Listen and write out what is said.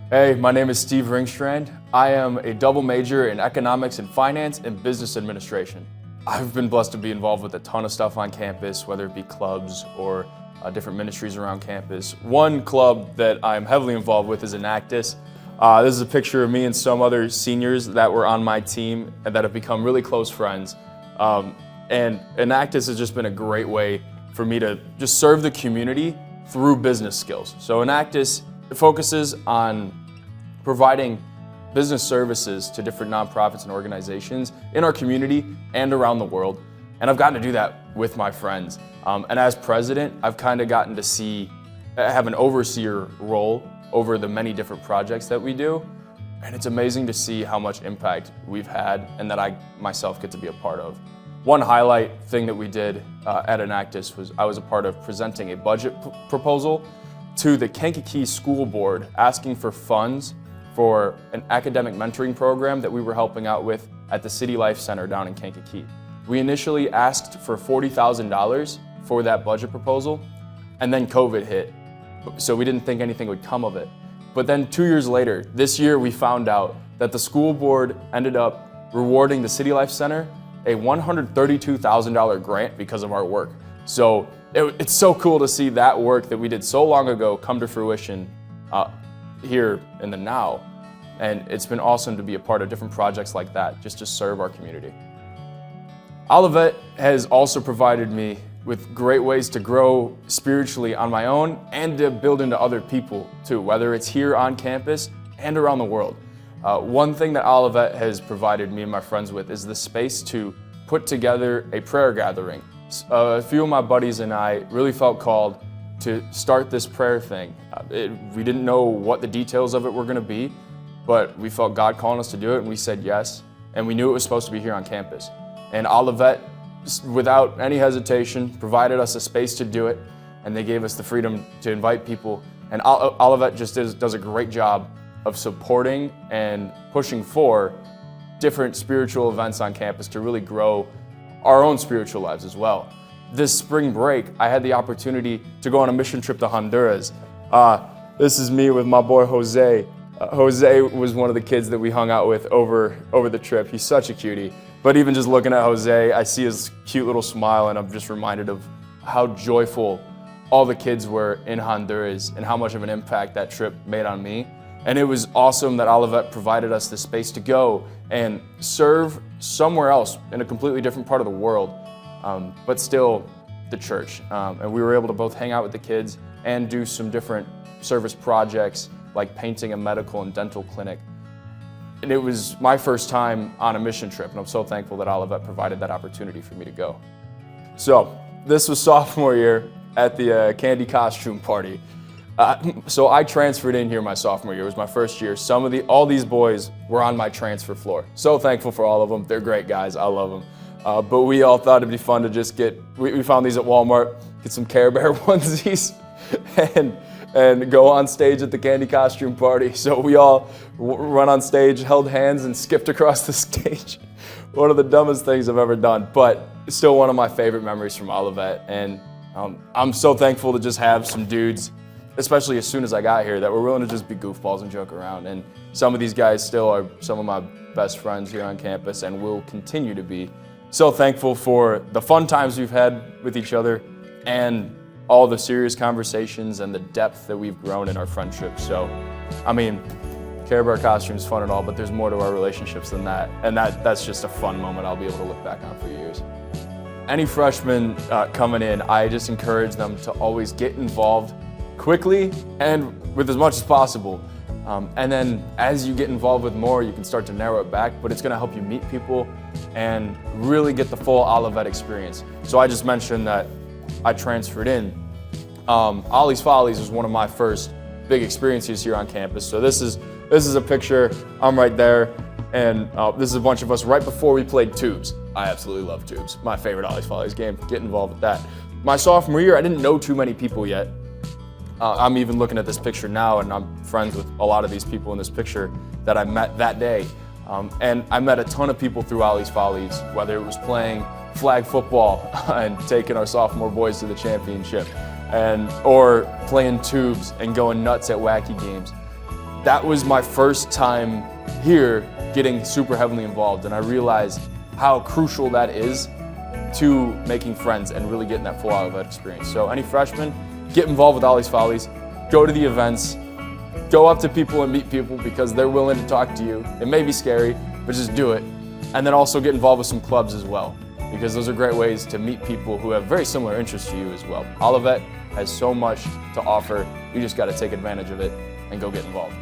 Hey, my name is Steve Ringstrand. I am a double major in economics and finance and business administration. I've been blessed to be involved with a ton of stuff on campus, whether it be clubs or different ministries around campus. One club that I'm heavily involved with is Enactus. This is a picture of me and some other seniors that were on my team and that have become really close friends. And Enactus has just been a great way for me to just serve the community through business skills. So Enactus focuses on providing business services to different nonprofits and organizations in our community and around the world. And I've gotten to do that with my friends. And as president, I've kind of gotten to have an overseer role over the many different projects that we do. And it's amazing to see how much impact we've had and that I myself get to be a part of. One highlight thing that we did at Enactus was I was a part of presenting a budget proposal to the Kankakee School Board asking for funds for an academic mentoring program that we were helping out with at the City Life Center down in Kankakee. We initially asked for $40,000 for that budget proposal, and then COVID hit, so we didn't think anything would come of it. But then 2 years later, this year we found out that the school board ended up rewarding the City Life Center a $132,000 grant because of our work. So it's so cool to see that work that we did so long ago come to fruition here in the now. And it's been awesome to be a part of different projects like that, just to serve our community. Olivet has also provided me with great ways to grow spiritually on my own and to build into other people too, whether it's here on campus and around the world. One thing that Olivet has provided me and my friends with is the space to put together a prayer gathering. A few of my buddies and I really felt called to start this prayer thing. We didn't know what the details of it were going to be, but we felt God calling us to do it, and we said yes, and we knew it was supposed to be here on campus. And Olivet, without any hesitation, provided us a space to do it, and they gave us the freedom to invite people. And Olivet just does a great job of supporting and pushing for different spiritual events on campus to really grow our own spiritual lives as well. This spring break, I had the opportunity to go on a mission trip to Honduras. This is me with my boy Jose. Jose was one of the kids that we hung out with over the trip. He's such a cutie. But even just looking at Jose, I see his cute little smile, and I'm just reminded of how joyful all the kids were in Honduras and how much of an impact that trip made on me. And it was awesome that Olivet provided us the space to go and serve somewhere else in a completely different part of the world, but still the church. And we were able to both hang out with the kids and do some different service projects like painting a medical and dental clinic. And it was my first time on a mission trip, and I'm so thankful that Olivet provided that opportunity for me to go. So this was sophomore year at the candy costume party. So I transferred in here my sophomore year. It was my first year. All these boys were on my transfer floor. So thankful for all of them. They're great guys. I love them. But we all thought it'd be fun to just we found these at Walmart, get some Care Bear onesies, and go on stage at the candy costume party. So we all run on stage, held hands, and skipped across the stage. One of the dumbest things I've ever done, but still one of my favorite memories from Olivet. And I'm so thankful to just have some dudes, especially as soon as I got here, that were willing to just be goofballs and joke around. And some of these guys still are some of my best friends here on campus and will continue to be. So thankful for the fun times we've had with each other and all the serious conversations and the depth that we've grown in our friendship. So, I mean, Care Bear costume's fun and all, but there's more to our relationships than that. And that's just a fun moment I'll be able to look back on for years. Any freshmen coming in, I just encourage them to always get involved quickly and with as much as possible. And then as you get involved with more, you can start to narrow it back, but it's gonna help you meet people and really get the full Olivet experience. So I just mentioned that I transferred in. Ollie's Follies was one of my first big experiences here on campus. So this is a picture, I'm right there, and this is a bunch of us right before we played Tubes. I absolutely love Tubes. My favorite Ollie's Follies game, get involved with that. My sophomore year, I didn't know too many people yet. I'm even looking at this picture now, and I'm friends with a lot of these people in this picture that I met that day. And I met a ton of people through Ollie's Follies, whether it was playing flag football and taking our sophomore boys to the championship, or playing Tubes and going nuts at wacky games. that was my first time here getting super heavily involved, and I realized how crucial that is to making friends and really getting that full Olivet experience. So any freshmen, get involved with Ollie's Follies, go to the events, go up to people and meet people because they're willing to talk to you. It may be scary, but just do it. And then also get involved with some clubs as well, because those are great ways to meet people who have very similar interests to you as well. Olivet has so much to offer. You just got to take advantage of it and go get involved.